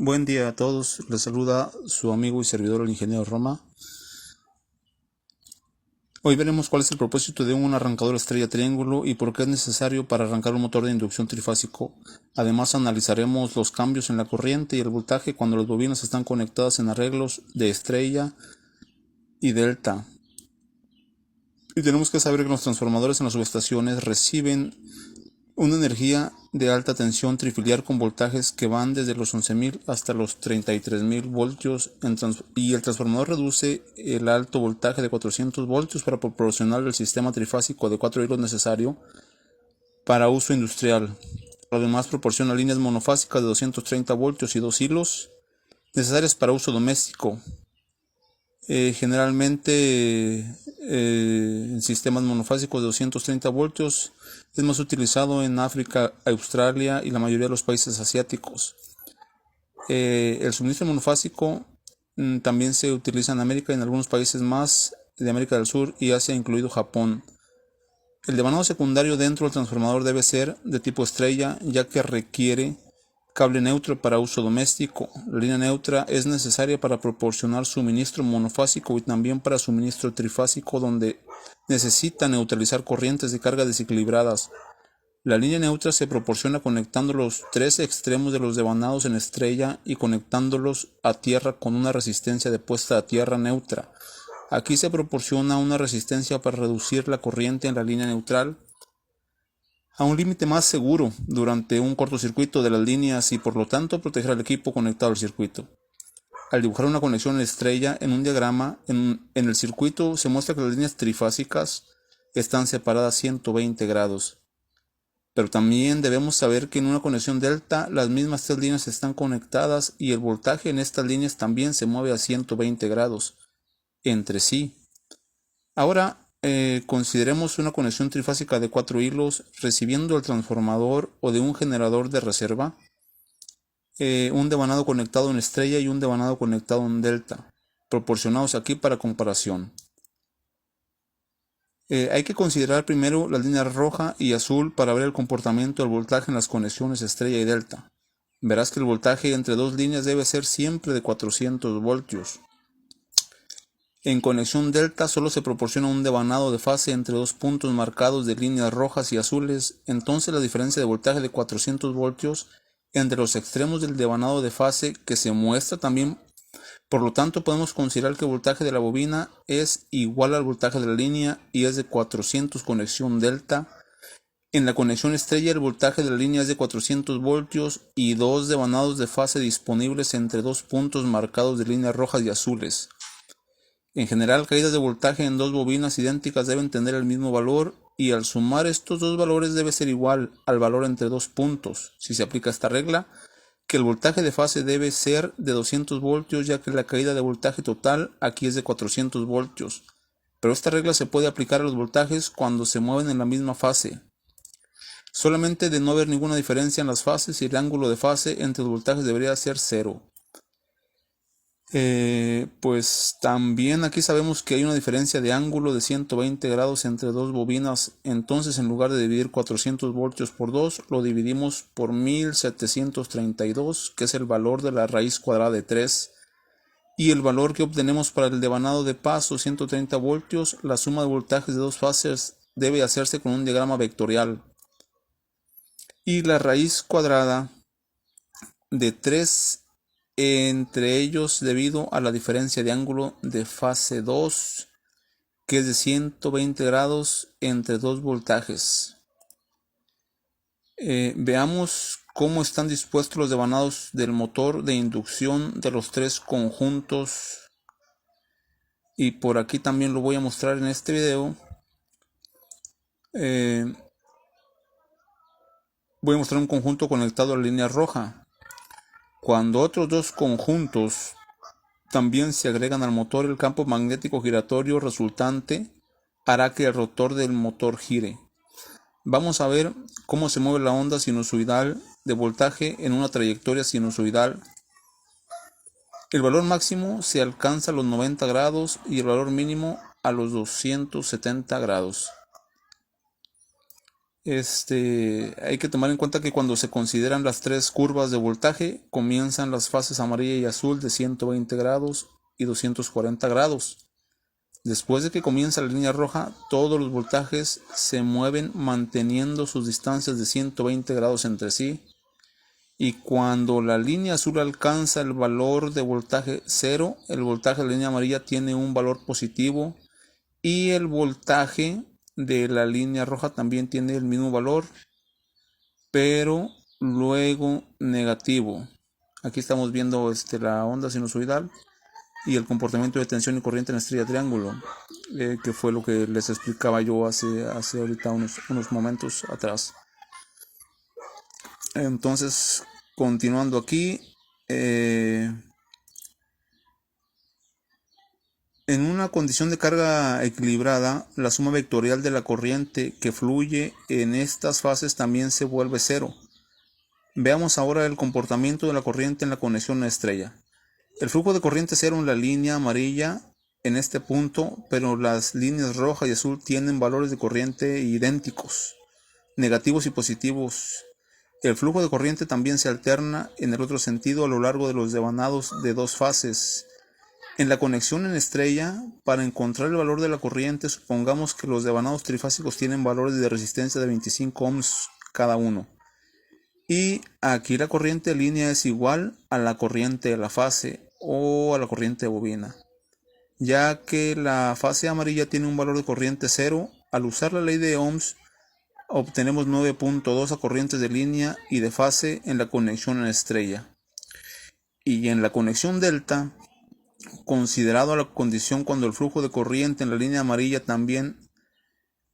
Buen día a todos, les saluda su amigo y servidor el ingeniero Roma. Hoy veremos cuál es el propósito de un arrancador estrella triángulo y por qué es necesario para arrancar un motor de inducción trifásico. Además analizaremos los cambios en la corriente y el voltaje cuando las bobinas están conectadas en arreglos de estrella y delta. Y tenemos que saber que los transformadores en las subestaciones reciben una energía de alta tensión trifiliar con voltajes que van desde los 11.000 hasta los 33.000 voltios y el transformador reduce el alto voltaje de 400 voltios para proporcionar el sistema trifásico de 4 hilos necesario para uso industrial. Además proporciona líneas monofásicas de 230 voltios y 2 hilos necesarias para uso doméstico. Generalmente en sistemas monofásicos de 230 voltios es más utilizado en África, Australia y la mayoría de los países asiáticos. El suministro monofásico también se utiliza en América y en algunos países más de América del Sur y Asia, incluido Japón. El devanado secundario dentro del transformador debe ser de tipo estrella, ya que requiere cable neutro para uso doméstico. La línea neutra es necesaria para proporcionar suministro monofásico y también para suministro trifásico, donde necesita neutralizar corrientes de carga desequilibradas. La línea neutra se proporciona conectando los tres extremos de los devanados en estrella y conectándolos a tierra con una resistencia de puesta a tierra neutra. Aquí se proporciona una resistencia para reducir la corriente en la línea neutral a un límite más seguro durante un cortocircuito de las líneas y por lo tanto proteger al equipo conectado al circuito. Al dibujar una conexión estrella en un diagrama, en el circuito se muestra que las líneas trifásicas están separadas 120 grados. Pero también debemos saber que en una conexión delta las mismas tres líneas están conectadas y el voltaje en estas líneas también se mueve a 120 grados entre sí. Ahora consideremos una conexión trifásica de 4 hilos recibiendo el transformador o de un generador de reserva, un devanado conectado en estrella y un devanado conectado en delta, proporcionados aquí para comparación. Hay que considerar primero las líneas roja y azul para ver el comportamiento del voltaje en las conexiones estrella y delta. Verás que el voltaje entre dos líneas debe ser siempre de 400 voltios. En conexión delta solo se proporciona un devanado de fase entre dos puntos marcados de líneas rojas y azules, entonces la diferencia de voltaje de 400 voltios entre los extremos del devanado de fase que se muestra también. Por lo tanto, podemos considerar que el voltaje de la bobina es igual al voltaje de la línea y es de 400 conexión delta. En la conexión estrella el voltaje de la línea es de 400 voltios y dos devanados de fase disponibles entre dos puntos marcados de líneas rojas y azules. En general, caídas de voltaje en dos bobinas idénticas deben tener el mismo valor y al sumar estos dos valores debe ser igual al valor entre dos puntos. Si se aplica esta regla, que el voltaje de fase debe ser de 200 voltios ya que la caída de voltaje total aquí es de 400 voltios. Pero esta regla se puede aplicar a los voltajes cuando se mueven en la misma fase. Solamente de no haber ninguna diferencia en las fases y el ángulo de fase entre los voltajes debería ser cero. Pues también aquí sabemos que hay una diferencia de ángulo de 120 grados entre dos bobinas, entonces en lugar de dividir 400 voltios por 2 lo dividimos por 1732, que es el valor de la raíz cuadrada de 3, y el valor que obtenemos para el devanado de paso 130 voltios. La suma de voltajes de dos fases debe hacerse con un diagrama vectorial y la raíz cuadrada de 3 entre ellos debido a la diferencia de ángulo de fase 2, que es de 120 grados entre dos voltajes. Veamos cómo están dispuestos los devanados del motor de inducción de los tres conjuntos, y por aquí también lo voy a mostrar en este video. Voy a mostrar un conjunto conectado a la línea roja. Cuando otros dos conjuntos también se agregan al motor, el campo magnético giratorio resultante hará que el rotor del motor gire. Vamos a ver cómo se mueve la onda sinusoidal de voltaje en una trayectoria sinusoidal. El valor máximo se alcanza a los 90 grados y el valor mínimo a los 270 grados. Hay que tomar en cuenta que cuando se consideran las tres curvas de voltaje, comienzan las fases amarilla y azul de 120 grados y 240 grados. Después de que comienza la línea roja, todos los voltajes se mueven manteniendo sus distancias de 120 grados entre sí. Y cuando la línea azul alcanza el valor de voltaje 0, el voltaje de la línea amarilla tiene un valor positivo y el voltaje de la línea roja también tiene el mismo valor, pero luego negativo. Aquí estamos viendo la onda sinusoidal y el comportamiento de tensión y corriente en la estrella triángulo, que fue lo que les explicaba yo hace ahorita unos momentos atrás. Entonces, continuando aquí, en una condición de carga equilibrada, la suma vectorial de la corriente que fluye en estas fases también se vuelve cero. Veamos ahora el comportamiento de la corriente en la conexión a estrella. El flujo de corriente cero en la línea amarilla en este punto, pero las líneas roja y azul tienen valores de corriente idénticos, negativos y positivos. El flujo de corriente también se alterna en el otro sentido a lo largo de los devanados de dos fases. En la conexión en estrella, para encontrar el valor de la corriente, supongamos que los devanados trifásicos tienen valores de resistencia de 25 ohms cada uno. Y aquí la corriente de línea es igual a la corriente de la fase o a la corriente bobina. Ya que la fase amarilla tiene un valor de corriente 0, al usar la ley de Ohms, obtenemos 9.2 a corrientes de línea y de fase en la conexión en estrella. Y en la conexión delta, considerado la condición cuando el flujo de corriente en la línea amarilla también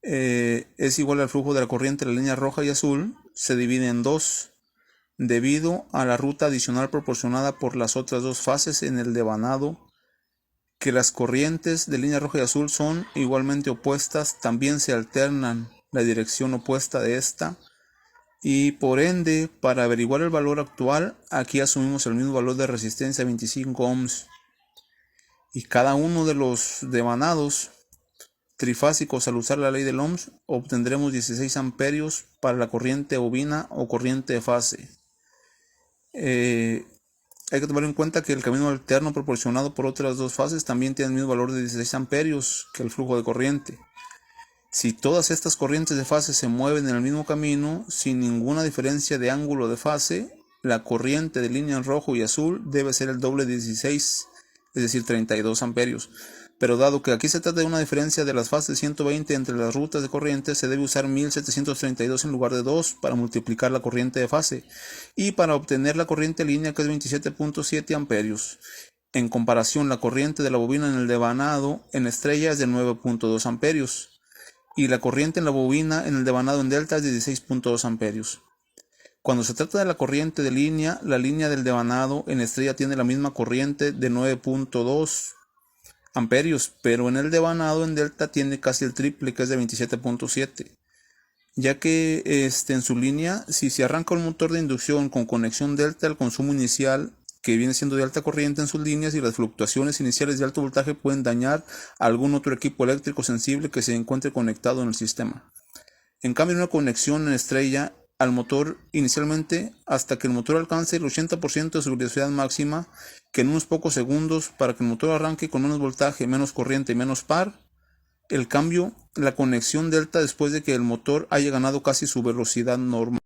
es igual al flujo de la corriente en la línea roja y azul, se divide en dos, debido a la ruta adicional proporcionada por las otras dos fases en el devanado, que las corrientes de línea roja y azul son igualmente opuestas, también se alternan la dirección opuesta de esta, y por ende, para averiguar el valor actual, aquí asumimos el mismo valor de resistencia 25 ohms, y cada uno de los devanados trifásicos, al usar la ley del Ohms, obtendremos 16 amperios para la corriente bobina o corriente de fase. Hay que tomar en cuenta que el camino alterno proporcionado por otras dos fases también tiene el mismo valor de 16 amperios que el flujo de corriente. Si todas estas corrientes de fase se mueven en el mismo camino, sin ninguna diferencia de ángulo de fase, la corriente de línea en rojo y azul debe ser el doble de 16, es decir, 32 amperios. Pero dado que aquí se trata de una diferencia de las fases 120 entre las rutas de corriente, se debe usar 1732 en lugar de 2 para multiplicar la corriente de fase y para obtener la corriente línea, que es 27.7 amperios. En comparación, la corriente de la bobina en el devanado en estrella es de 9.2 amperios y la corriente en la bobina en el devanado en delta es de 16.2 amperios. Cuando se trata de la corriente de línea, la línea del devanado en estrella tiene la misma corriente de 9.2 amperios, pero en el devanado en delta tiene casi el triple, que es de 27.7, ya que en su línea, si se arranca un motor de inducción con conexión delta, el consumo inicial, que viene siendo de alta corriente en sus líneas, y las fluctuaciones iniciales de alto voltaje pueden dañar a algún otro equipo eléctrico sensible que se encuentre conectado en el sistema. En cambio, en una conexión en estrella al motor inicialmente, hasta que el motor alcance el 80% de su velocidad máxima, que en unos pocos segundos, para que el motor arranque con menos voltaje, menos corriente y menos par, el cambio, la conexión delta después de que el motor haya ganado casi su velocidad normal.